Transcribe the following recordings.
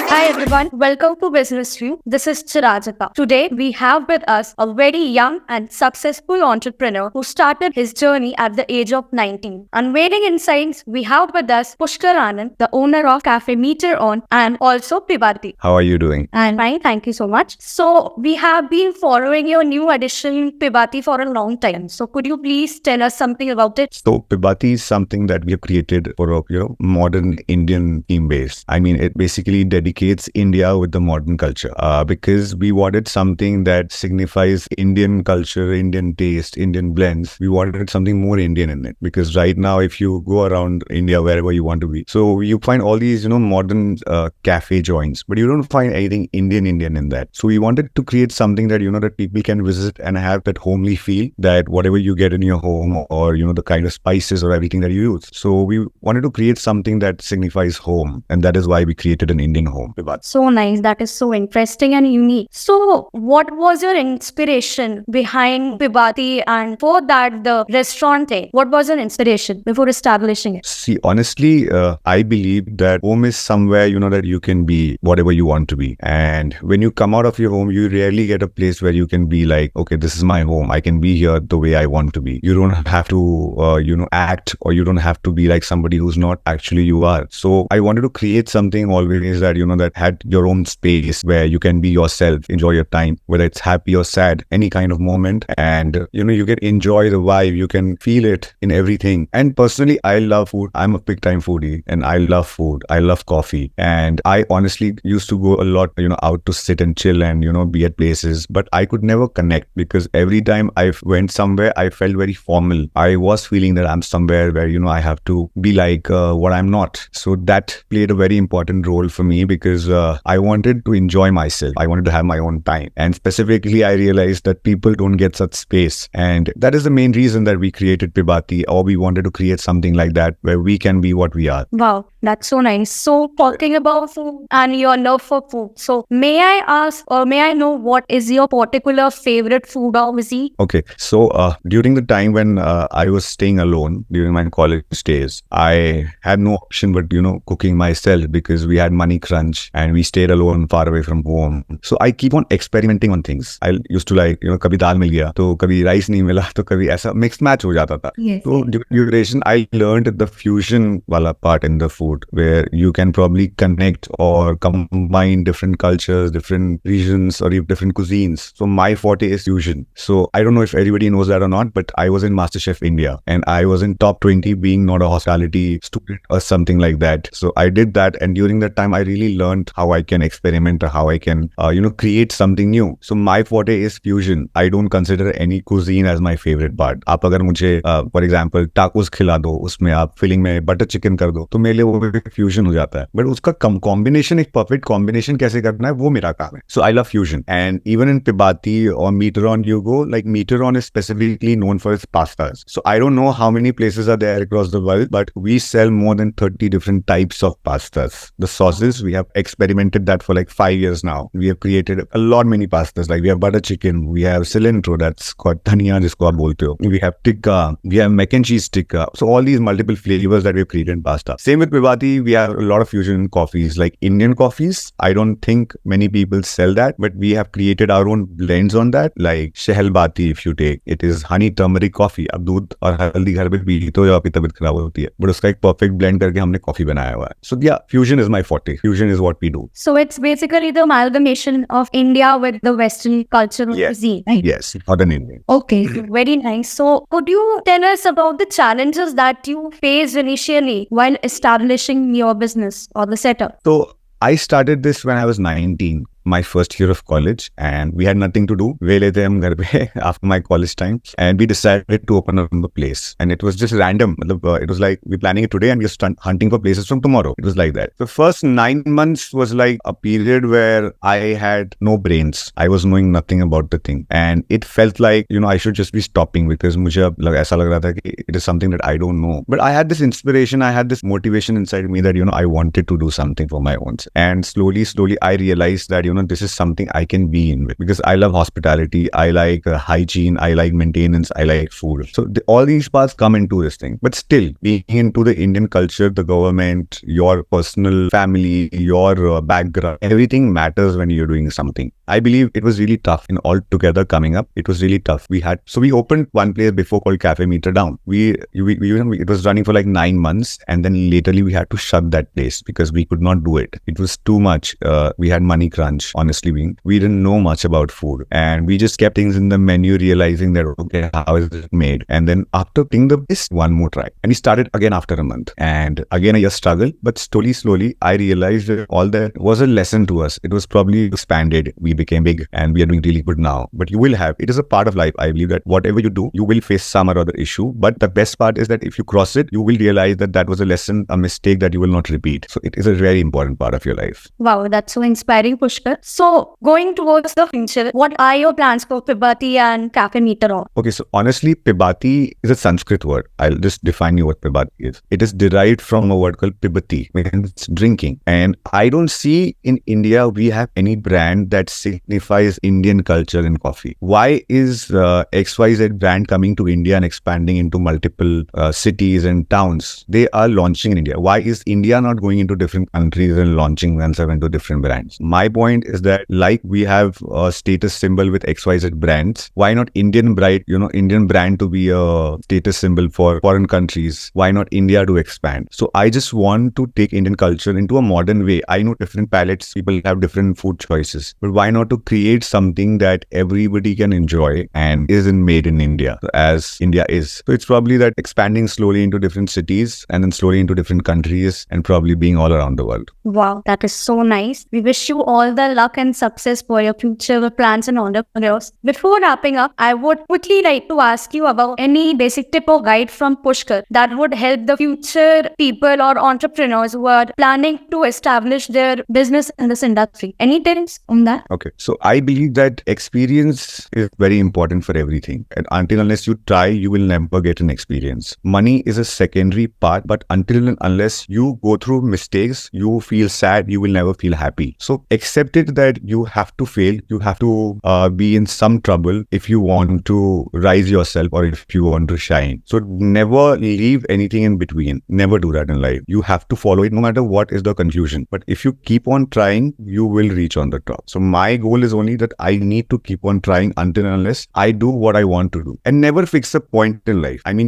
Hi everyone, welcome to Business View. This is Chirajata. Today we have with us a very young and successful entrepreneur who started his journey at the age of 19. Unveiling insights, we have with us Pushkar Anand, the owner of Cafe Meter On and also Pibati. How are you doing? I'm fine, thank you so much. So we have been following your new addition Pibati for a long time. So could you please tell us something about it? So Pibati is something that we have created for a modern Indian theme base. I mean, it basically dedicates India with the modern culture because we wanted something that signifies Indian culture, Indian taste, Indian blends. We wanted something more Indian in it because right now, if you go around India, wherever you want to be, so you find all these, modern cafe joints, but you don't find anything Indian in that. So we wanted to create something that, that people can visit and have that homely feel, that whatever you get in your home or, the kind of spices or everything that you use. So we wanted to create something that signifies home. And that is why we created an Indian home. So nice. That is so interesting and unique. So what was your inspiration behind Pibati, and for that the restaurant thing? What was your inspiration before establishing it? See, honestly, I believe that home is somewhere, that you can be whatever you want to be. And when you come out of your home, you rarely get a place where you can be like, okay, this is my home. I can be here the way I want to be. You don't have to, act, or you don't have to be like somebody who's not actually you are. So I wanted to create something always that, that had your own space where you can be yourself, enjoy your time, whether it's happy or sad, any kind of moment. And, you can enjoy the vibe, you can feel it in everything. And personally, I love food. I'm a big time foodie and I love food. I love coffee. And I honestly used to go a lot, out to sit and chill and, be at places, but I could never connect because every time I went somewhere, I felt very formal. I was feeling that I'm somewhere where, I have to be like what I'm not. So that played a very important role for me because I wanted to enjoy myself. I wanted to have my own time. And specifically, I realized that people don't get such space. And that is the main reason that we created Pibati, or we wanted to create something like that where we can be what we are. Wow, that's so nice. So talking about food and your love for food. So may I ask, or may I know, what is your particular favorite food or cuisine? Okay. So during the time when I was staying alone during my college days, I had no option but, cooking myself because we had money crunch and we stayed alone far away from home. So I keep on experimenting on things. I used to like, kabhi dal mil gaya, to kabhi rice nahi mila, to kabhi aisa mixed match ho jata tha. Yes. So duration, I learned the fusion wala part in the food where you can probably connect or combine different cultures, different regions, or even different cuisines. So my forte is fusion. So I don't know if everybody knows that or not, but I was in MasterChef India and I was in top 20 being not a hospitality student or something like that. So I did that, and during that time I really learned how I can experiment or how I can create something new. So my forte is fusion. I don't consider any cuisine as my favorite part. आप अगर मुझे for example tacos खिला दो, उसमें आप filling में butter chicken कर दो, तो मेरे लिए वो fusion हो जाता है. But उसका combination, एक perfect combination कैसे करना है, वो मेरा काम है. So I love fusion. And even in Pibati or Meter On, you go, like Meter On is specifically known for its pastas. So I don't know how many places are there across the world, but we sell more than 30 different types of pastas. The sauces, we have experimented that for like 5 years now. We have created a lot many pastas. Like we have butter chicken, we have cilantro, that's called dhania, jisko aap bolte ho. We have tikka, we have mac and cheese tikka. So all these multiple flavors that we have created in pasta. Same with Pibati, we have a lot of fusion coffees, like Indian coffees. I don't think many people sell that, but we have created our own blends on that, like Shehalbati, if you take, it is honey turmeric coffee. अब दूध और हल्दी घर पे P तो आपकी तबीयत खराब होती है, but उसका एक perfect blend करके हमने coffee बनाया हुआ है. So yeah, fusion is my forte. Fusion is what we do. So it's basically the amalgamation of India with the Western cultural cuisine, right? Yes, Northern Indian. Okay, very nice. So could you tell us about the challenges that you faced initially while establishing your business or the setup? So I started this when I was 19. My first year of college, and we had nothing to do. We lete hum ghar pe after my college time, and we decided to open up a place. And it was just random. It was like we're planning it today and we're hunting for places from tomorrow. It was like that. The first 9 months was like a period where I had no brains. I was knowing nothing about the thing, and it felt like I should just be stopping because मुझे ऐसा लग रहा था कि it is something that I don't know. But I had this inspiration, I had this motivation inside me that I wanted to do something for my own. And slowly I realized that this is something I can be in with, because I love hospitality, I like hygiene, I like maintenance, I like food. So all these parts come into this thing. But still, being into the Indian culture, the government, your personal family, your background, everything matters when you're doing something. I believe it was really tough in all together coming up. It was really tough. We opened one place before called Cafe Meter Down. It was running for like 9 months, and then lately we had to shut that place because we could not do it. It was too much. We had money crunch, honestly being. We didn't know much about food, and we just kept things in the menu, realizing that, okay, how is it made? And then after picking the this one more try, and we started again after a month, and again a year struggle, but slowly I realized that all that was a lesson to us. It was probably expanded. We became big, and we are doing really good now. But it is a part of life. I believe that whatever you do, you will face some or other issue. But the best part is that if you cross it, you will realize that was a lesson, a mistake that you will not repeat. So it is a very important part of your life. Wow, that's so inspiring, Pushkar. So going towards the future, what are your plans for Pibati and Cafe Meter On? Okay, so honestly, Pibati is a Sanskrit word. I'll just define you what Pibati is. It is derived from a word called Pibati, means it's drinking. And I don't see in India we have any brand that signifies Indian culture in coffee. Why is XYZ brand coming to India and expanding into multiple cities and towns? They are launching in India. Why is India not going into different countries and launching themselves into different brands? My point is that, like we have a status symbol with XYZ brands, why not Indian brand to be a status symbol for foreign countries? Why not India to expand? So I just want to take Indian culture into a modern way. I know different palates, people have different food choices, but why not to create something that everybody can enjoy and isn't made in India as India is? So it's probably that expanding slowly into different cities and then slowly into different countries and probably being all around the world. Wow, that is so nice. We wish you all the luck and success for your future plans and entrepreneurs. Before wrapping up, I would quickly like to ask you about any basic tip or guide from Pushkar that would help the future people or entrepreneurs who are planning to establish their business in this industry. Any tips on that? Okay, so I believe that experience is very important for everything. And unless you try, you will never get an experience. Money is a secondary part, but until and unless you go through mistakes, you feel sad, you will never feel happy. So accept it that you have to fail, you have to be in some trouble if you want to rise yourself or if you want to shine. So never leave anything in between. Never do that in life. You have to follow it no matter what is the confusion. But if you keep on trying, you will reach on the top. So my goal is only that I need to keep on trying until and unless I do what I want to do, and never fix a point in life. I mean,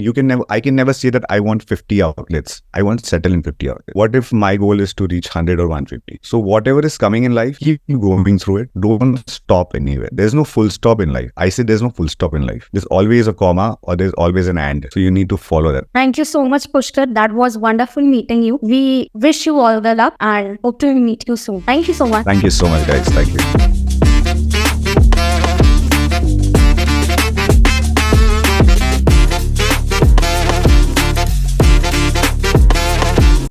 I can never say that I want 50 outlets. I want to settle in 50 outlets. What if my goal is to reach 100 or 150? So whatever is coming in life, keep going through it. Don't stop anywhere. There's no full stop in life. I say there's no full stop in life. There's always a comma or there's always an and. So you need to follow that. Thank you so much, Pushkar. That was wonderful meeting you. We wish you all the luck and hope to meet you soon. Thank you so much. Thank you so much, guys. Thank you.